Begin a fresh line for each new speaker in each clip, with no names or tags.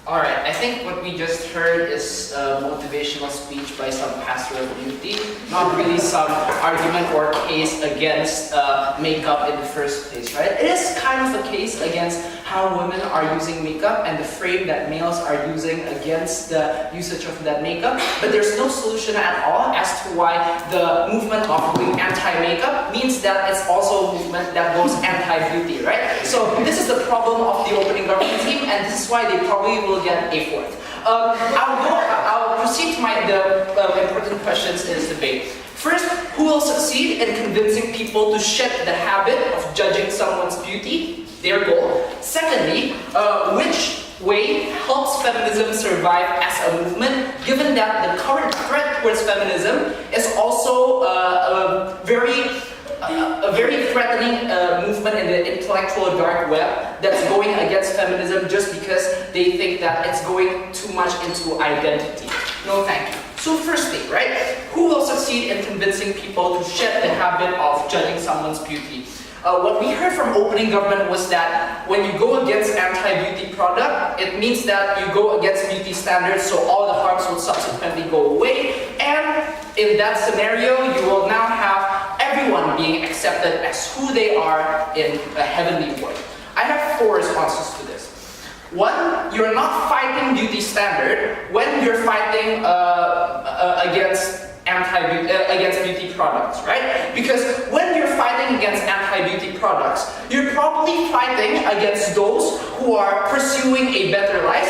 Alright, I think what we just heard is a motivational speech by some pastor of beauty, not really some argument or case against makeup in the first place, right? It is kind of a case against how women are using makeup and the frame that males are using against the usage of that makeup, but there's no solution at all as to why the movement of going anti-makeup means that it's also a movement that goes anti-beauty, right? So this is the problem of the opening government team, and this is why they probably will get a fourth. I'll proceed to the important questions in this debate. First, who will succeed in convincing people to shed the habit of judging someone's beauty, their goal? Secondly, which way helps feminism survive as a movement, given that the current threat towards feminism is also a very threatening movement in the intellectual dark web that's going against feminism just because they think that it's going too much into identity. No thank you. So firstly, right, who will succeed in convincing people to shed the habit of judging someone's beauty? What we heard from opening government was that when you go against anti-beauty product, it means that you go against beauty standards, so all the harms will subsequently go away. And in that scenario, you will now have everyone being accepted as who they are in a heavenly world. I have 4 responses to this. 1, you're not fighting beauty standard when you're fighting against beauty products, right? Because when you're fighting against anti-beauty products, you're probably fighting against those who are pursuing a better life,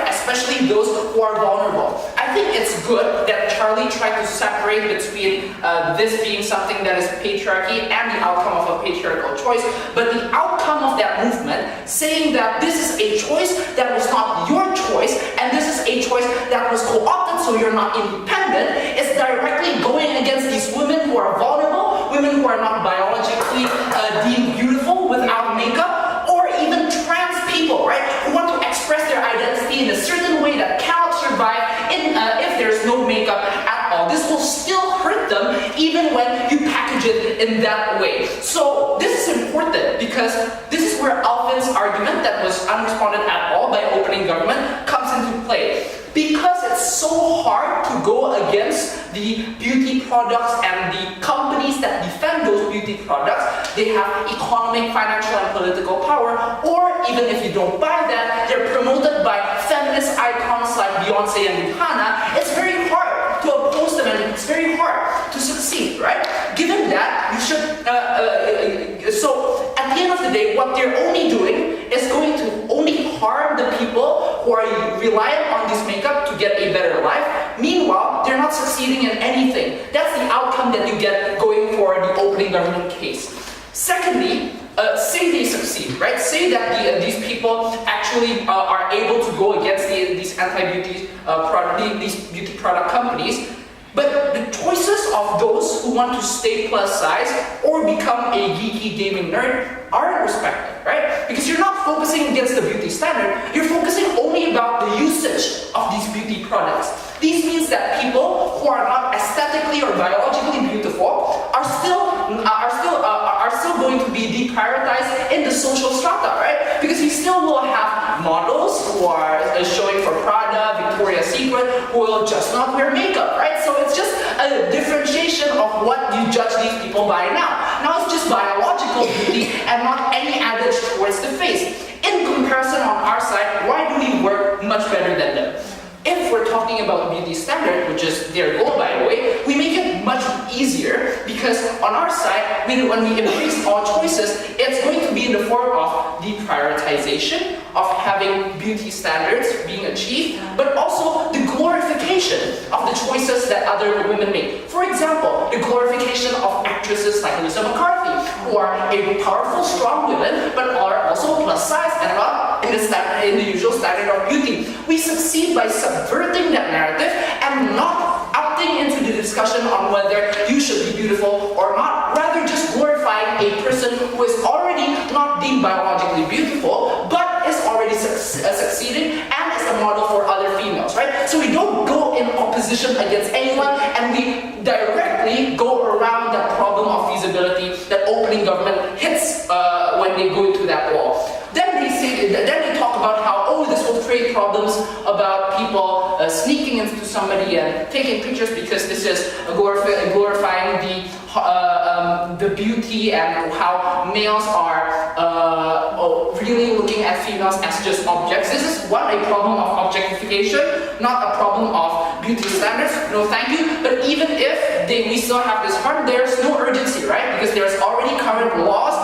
especially those who are vulnerable. I think it's good that Charlie tried to separate between this being something that is patriarchy and the outcome of a patriarchal choice, but the outcome of that movement saying that this is a choice that was not your choice, and this is a choice that was co-opted so you're not independent, is directly going against these women who are vulnerable, women who are not biologically deemed beautiful without makeup, or even trans people, right, who want to express their identity in a certain way that cannot survive if there's no makeup at all. This will still hurt them even when you package it in that way. So this is important because this is where Alvin's argument that was unresponded at all by opening government comes into play. Because it's so hard to go against the beauty products and the companies that defend those beauty products, they have economic, financial, and political power, or even if you don't buy that, they're promoted by feminist icons like Beyonce and Rihanna. It's very hard to oppose them, and it's very hard to succeed, right? Given that, you should, so at the end of the day, what they're only doing is going to only harm the people who are reliant on this makeup to get a better life. Meanwhile, they're not succeeding in anything. That's the outcome that you get going for the opening government case. Secondly, say they succeed, right? Say that these people actually are able to go against these anti-beauty these beauty product companies. But the choices of those who want to stay plus size or become a geeky gaming nerd aren't respected, right? Because you're not focusing against the beauty standard, you're focusing only about the usage of these beauty products. This means that people who are not aesthetically or biologically beautiful are still going to be deprioritized in the social strata, right? Because you still will have models who are showing for Prada, Victoria's Secret, who will just not wear makeup, right? So it's just a differentiation of what you judge these people by now. Now it's just biological beauty and not any adage towards the face. In comparison on our side, why do we work much better than them? If we're talking about beauty standard, which is their goal by the way, we make it much easier because on our side, when we embrace all choices, it's going to be in the form of deprioritization, of having beauty standards being achieved, but also the glorification of the choices that other women make. For example, the glorification of actresses like Lisa McCarthy, who are a powerful, strong women, but are also plus size and not in the usual standard of beauty. We succeed by subverting that narrative and not opting into the discussion on whether you should be beautiful or not, rather just glorifying a person who is already not deemed biologically beautiful, but is already succeeding and is a model for other females, right? So we don't go in opposition against anyone, and we directly go around that problem of feasibility that opening government hits when they go into that wall. Then they talk about how, oh, this will create create problems about people sneaking into somebody and taking pictures because this is glorifying the beauty and how males are really looking at females as just objects. This is a problem of objectification, not a problem of beauty standards. No, thank you. But even if we still have this harm, there's no urgency, right? Because there's already current laws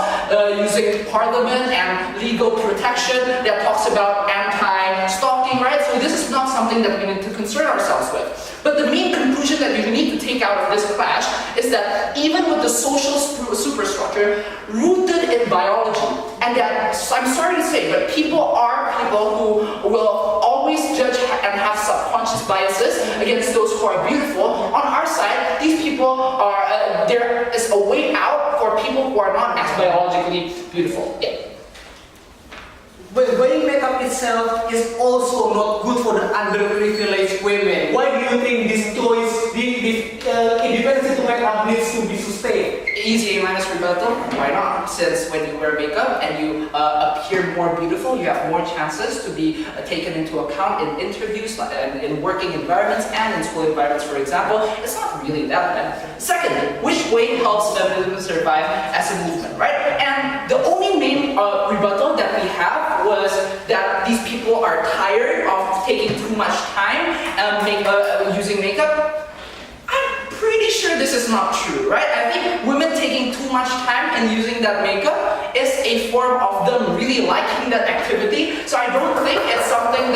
using parliament and legal protection that talks about anti-stalking, right? So this is not something that we need to concern ourselves with. But the main conclusion that we need to take out of this clash is that even with the social superstructure rooted in biology, and that, I'm sorry to say, but people are people who will always judge and have subconscious biases against those who are beautiful. On our side, these people are, there is a way out for people who are not as biologically beautiful. Yeah.
But wearing makeup itself is also not good for the underprivileged women. Why do you think this choice, this independence to makeup needs to be sustained?
Easy A- rebuttal. Why not? Since when you wear makeup and you appear more beautiful, you have more chances to be taken into account in interviews, in working environments, and in school environments, for example. It's not really that bad. Secondly, which way helps feminism survive as a movement, right? And the only main rebuttal that we have was that these people are tired of taking too much time using makeup. I'm pretty sure this is not true, right? I think women taking too much time and using that makeup is a form of them really liking that activity. So I don't think it's something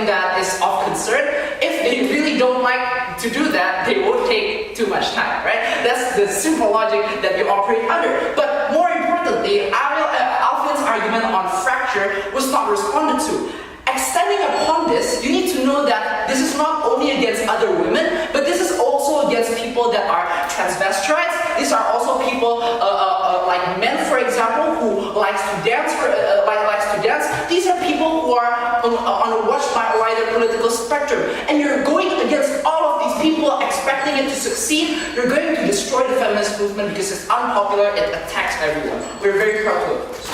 that is of concern. If they really don't like to do that, they won't take too much time, right? That's the simple logic that you operate under. But more importantly, Alvin's argument on fracture was not responded to. Extending upon this, you need to know that this is not only against other women, but this is also against people that are transvestites. These are also people like men, for example, who likes to dance. These are people who are on a much wider political spectrum, and you're going against all of these people, expecting it to succeed. You're going to destroy the feminist movement because it's unpopular. It attacks everyone. We're very proud to oppose.